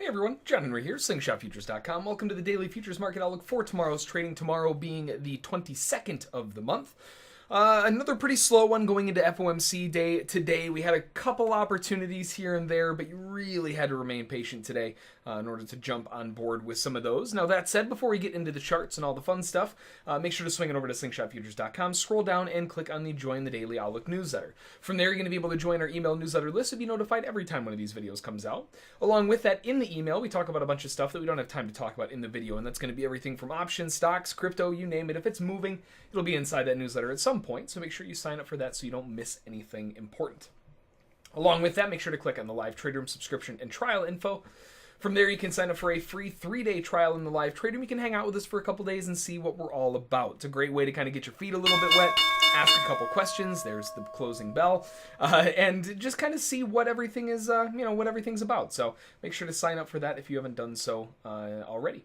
Hey everyone, John Henry here, slingshotfutures.com. Welcome to the Daily Futures Market Outlook for tomorrow's trading, tomorrow being the 22nd of the month. Another pretty slow one going into FOMC day today. We had a couple opportunities here and there, but you really had to remain patient today in order to jump on board with some of those. Now that said, before we get into the charts and all the fun stuff, make sure to swing it over to slingshotfutures.com, scroll down and click on the Join the Daily Outlook newsletter. From there, you're going to be able to join our email newsletter list to be notified every time one of these videos comes out. Along with that, in the email, we talk about a bunch of stuff that we don't have time to talk about in the video, and that's going to be everything from options, stocks, crypto, you name it. If it's moving, it'll be inside that newsletter at some point, so make sure you sign up for that so you don't miss anything important. Along with that, make sure to click on the live trade room subscription and trial info. From there, you can sign up for a free 3-day trial in the live trade room. You can hang out with us for a couple days and see what we're all about. It's a great way to kind of get your feet a little bit wet, ask a couple questions. There's the closing bell, and just kind of see what everything is, what everything's about. So make sure to sign up for that if you haven't done so already.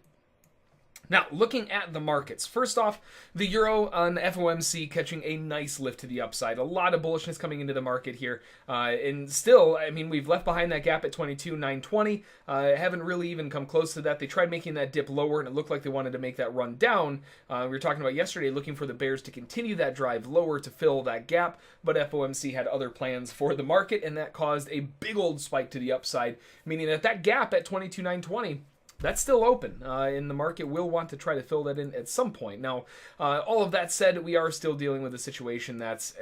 Now, looking at the markets. First off, the euro on FOMC catching a nice lift to the upside. A lot of bullishness coming into the market here. And still, I mean, we've left behind that gap at 22,920. Haven't really even come close to that. They tried making that dip lower, and it looked like they wanted to make that run down. We were talking about yesterday looking for the bears to continue that drive lower to fill that gap, but FOMC had other plans for the market, and that caused a big old spike to the upside, meaning that that gap at 22,920, that's still open, and the market will want to try to fill that in at some point. Now, all of that said, we are still dealing with a situation that's,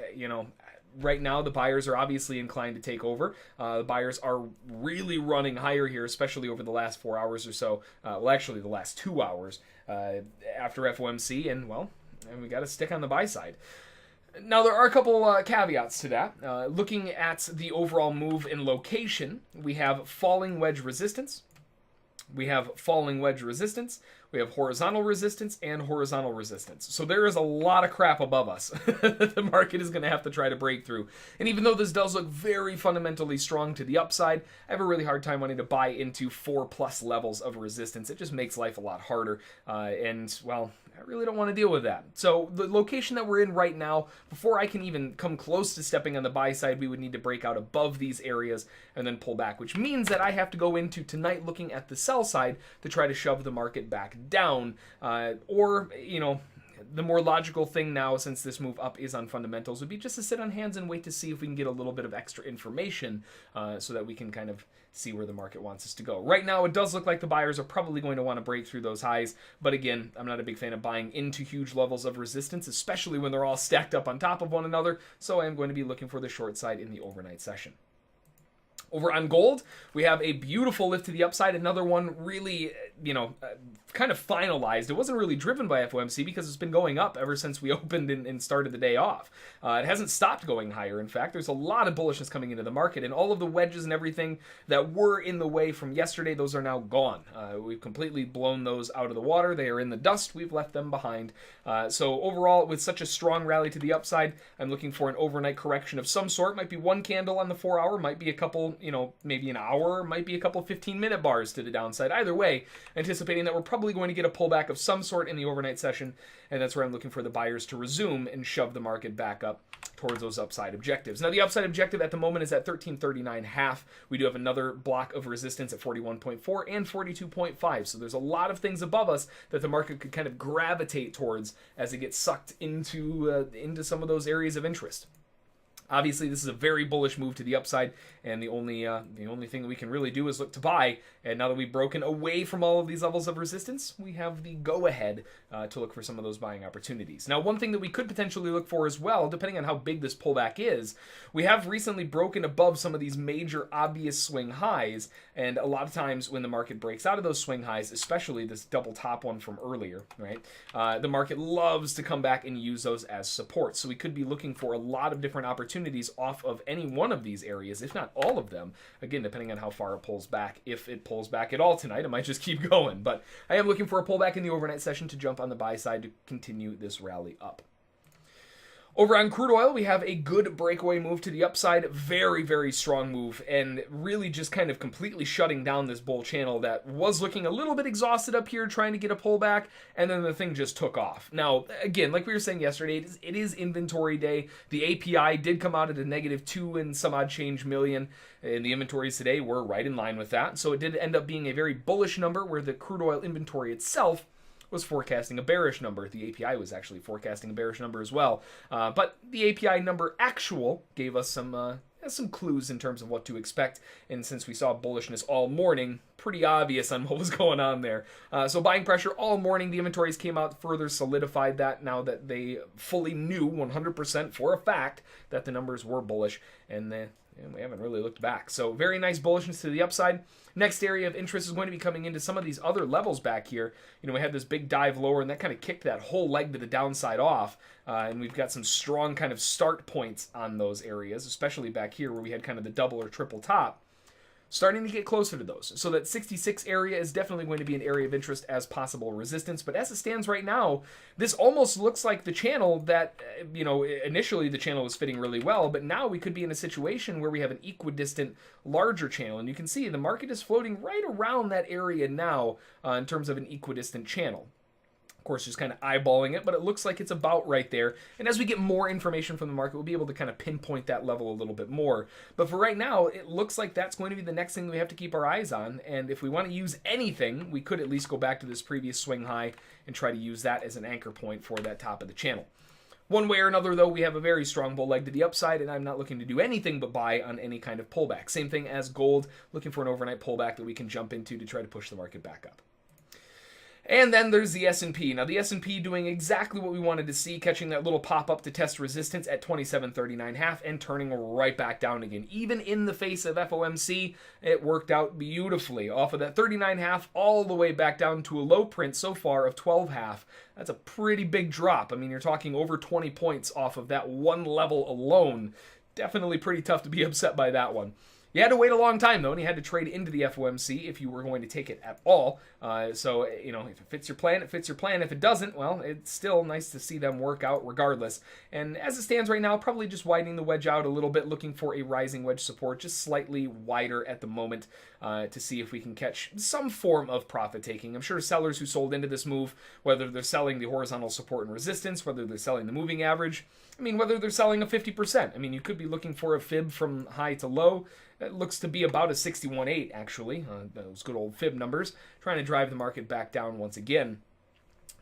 right now the buyers are obviously inclined to take over. The buyers are really running higher here, especially over the last 4 hours or so. Well, actually the last 2 hours after FOMC, and we got to stick on the buy side. Now, there are a couple caveats to that. Looking at the overall move in location, we have falling wedge resistance. We have falling wedge resistance, we have horizontal resistance, and horizontal resistance. So there is a lot of crap above us that the market is going to have to try to break through. And even though this does look very fundamentally strong to the upside, I have a really hard time wanting to buy into 4+ levels of resistance. It just makes life a lot harder. I really don't want to deal with that. So the location that we're in right now, before I can even come close to stepping on the buy side, we would need to break out above these areas and then pull back, which means that I have to go into tonight looking at the sell side to try to shove the market back down, the more logical thing now, since this move up is on fundamentals, would be just to sit on hands and wait to see if we can get a little bit of extra information so that we can kind of see where the market wants us to go. Right now, it does look like the buyers are probably going to want to break through those highs, but again, I'm not a big fan of buying into huge levels of resistance, especially when they're all stacked up on top of one another, so I am going to be looking for the short side in the overnight session. Over on gold, we have a beautiful lift to the upside. Another one really, kind of finalized. It wasn't really driven by FOMC because it's been going up ever since we opened and started the day off. It hasn't stopped going higher. In fact, there's a lot of bullishness coming into the market, and all of the wedges and everything that were in the way from yesterday, those are now gone. We've completely blown those out of the water. They are in the dust. We've left them behind. So overall, with such a strong rally to the upside, I'm looking for an overnight correction of some sort. Might be one candle on the 4 hour, might be a couple, maybe an hour, might be a couple 15-minute bars to the downside. Either way, anticipating that we're probably going to get a pullback of some sort in the overnight session, and that's where I'm looking for the buyers to resume and shove the market back up towards those upside objectives. Now, the upside objective at the moment is at 1339.5. We do have another block of resistance at 41.4 and 42.5. So there's a lot of things above us that the market could kind of gravitate towards as it gets sucked into some of those areas of interest. Obviously, this is a very bullish move to the upside, and the only thing that we can really do is look to buy. And now that we've broken away from all of these levels of resistance, we have the go-ahead to look for some of those buying opportunities. Now, one thing that we could potentially look for as well, depending on how big this pullback is, we have recently broken above some of these major obvious swing highs, and a lot of times when the market breaks out of those swing highs, especially this double top one from earlier, right, the market loves to come back and use those as support. So we could be looking for a lot of different opportunities off of any one of these areas, if not all of them. Again, depending on how far it pulls back. If it pulls back at all tonight, it might just keep going. But I am looking for a pullback in the overnight session to jump on the buy side to continue this rally up. Over on crude oil, we have a good breakaway move to the upside. Very, very strong move, and really just kind of completely shutting down this bull channel that was looking a little bit exhausted up here, trying to get a pullback, and then the thing just took off. Now, again, like we were saying yesterday, it is inventory day. The API did come out at a -2 and some odd change million, and the inventories today were right in line with that. So it did end up being a very bullish number, where the crude oil inventory itself was forecasting a bearish number. The API was actually forecasting a bearish number as well. But the API number actual gave us some clues in terms of what to expect. And since we saw bullishness all morning, pretty obvious on what was going on there. So buying pressure all morning. The inventories came out, further solidified that now that they fully knew 100% for a fact that the numbers were bullish. And we haven't really looked back. So very nice bullishness to the upside. Next area of interest is going to be coming into some of these other levels back here. You know, we had this big dive lower, and that kind of kicked that whole leg to the downside off. And we've got some strong kind of start points on those areas, especially back here where we had kind of the double or triple top. Starting to get closer to those. So that 66 area is definitely going to be an area of interest as possible resistance. But as it stands right now, this almost looks like the channel that, you know, initially the channel was fitting really well, but now we could be in a situation where we have an equidistant, larger channel. And you can see the market is floating right around that area now in terms of an equidistant channel. Of course, just kind of eyeballing it, but it looks like it's about right there. And as we get more information from the market, we'll be able to kind of pinpoint that level a little bit more. But for right now, it looks like that's going to be the next thing we have to keep our eyes on. And if we want to use anything, we could at least go back to this previous swing high and try to use that as an anchor point for that top of the channel. One way or another, though, we have a very strong bull leg to the upside, and I'm not looking to do anything but buy on any kind of pullback. Same thing as gold, looking for an overnight pullback that we can jump into to try to push the market back up. And then there's the S&P. Now, the S&P doing exactly what we wanted to see, catching that little pop-up to test resistance at 27.39.5 and turning right back down again. Even in the face of FOMC, it worked out beautifully. Off of that 39.5 all the way back down to a low print so far of 12.5. That's a pretty big drop. I mean, you're talking over 20 points off of that one level alone. Definitely pretty tough to be upset by that one. You had to wait a long time, though, and you had to trade into the FOMC if you were going to take it at all. So, you know, if it fits your plan, it fits your plan. If it doesn't, well, it's still nice to see them work out regardless. And as it stands right now, probably just widening the wedge out a little bit, looking for a rising wedge support, just slightly wider at the moment to see if we can catch some form of profit taking. I'm sure sellers who sold into this move, whether they're selling the horizontal support and resistance, whether they're selling the moving average, I mean, whether they're selling a 50%. I mean, you could be looking for a fib from high to low. It looks to be about a 61.8, actually. Those good old fib numbers. Trying to drive the market back down once again.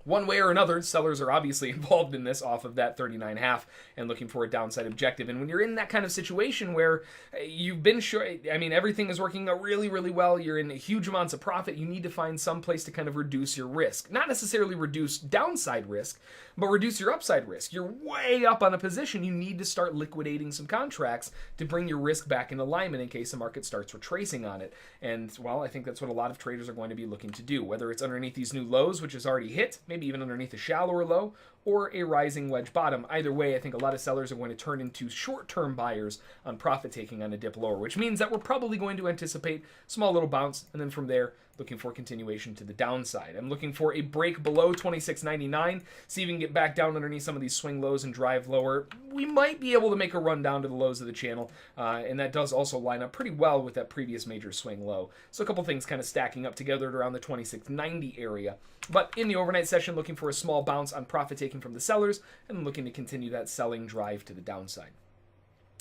One way or another, sellers are obviously involved in this off of that 39.5 and looking for a downside objective. And when you're in that kind of situation where you've been sure, I mean, everything is working out really, really well, you're in huge amounts of profit, you need to find some place to kind of reduce your risk. Not necessarily reduce downside risk, but reduce your upside risk. You're way up on a position, you need to start liquidating some contracts to bring your risk back in alignment in case the market starts retracing on it. And, well, I think that's what a lot of traders are going to be looking to do, whether it's underneath these new lows, which is already hit, maybe even underneath a shallower low, or a rising wedge bottom. Either way, I think a lot of sellers are going to turn into short-term buyers on profit taking on a dip lower, which means that we're probably going to anticipate a small little bounce, and then from there, looking for continuation to the downside. I'm looking for a break below 26.99, see if we can get back down underneath some of these swing lows and drive lower. We might be able to make a run down to the lows of the channel, and that does also line up pretty well with that previous major swing low. So a couple things kind of stacking up together at around the 26.90 area. But in the overnight session, looking for a small bounce on profit taking from the sellers, and looking to continue that selling drive to the downside.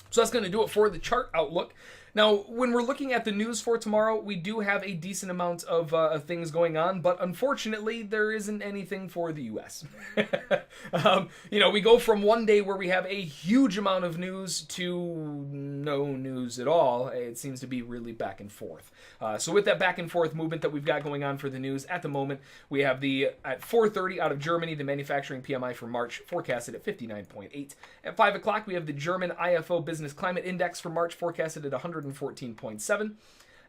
So that's going to do it for the chart outlook. Now, when we're looking at the news for tomorrow, we do have a decent amount of things going on, but unfortunately, there isn't anything for the U.S. You know, we go from one day where we have a huge amount of news to no news at all. It seems to be really back and forth. So with that back and forth movement that we've got going on for the news at the moment, we have at 4:30 out of Germany, the manufacturing PMI for March forecasted at 59.8. At 5 o'clock, we have the German IFO Business Climate Index for March forecasted at 114.7.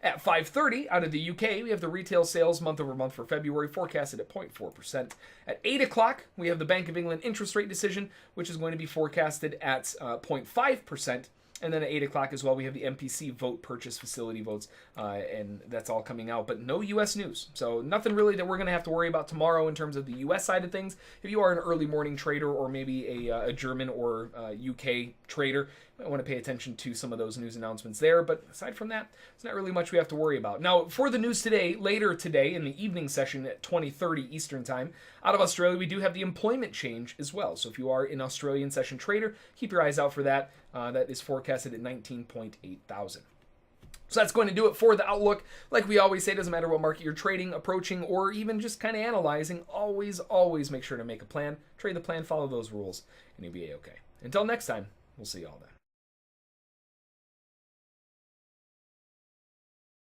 At 5:30 out of the UK, we have the retail sales month over month for February forecasted at 0.4%. At 8 o'clock, we have the Bank of England interest rate decision, which is going to be forecasted at 0.5%. And then at 8 o'clock as well, we have the MPC vote purchase facility votes, and that's all coming out. But no U.S. news. So nothing really that we're going to have to worry about tomorrow in terms of the U.S. side of things. If you are an early morning trader or maybe a German or UK trader, you might want to pay attention to some of those news announcements there. But aside from that, it's not really much we have to worry about. Now, for the news today, later today in the evening session at 20:30 Eastern Time, out of Australia, we do have the employment change as well. So if you are an Australian session trader, keep your eyes out for that. That is forecasted at 19.8 thousand. So that's going to do it for the outlook. Like we always say, it doesn't matter what market you're trading, approaching, or even just kind of analyzing. Always make sure to make a plan. Trade the plan, follow those rules, and you'll be A-okay. Until next time, we'll see you all then.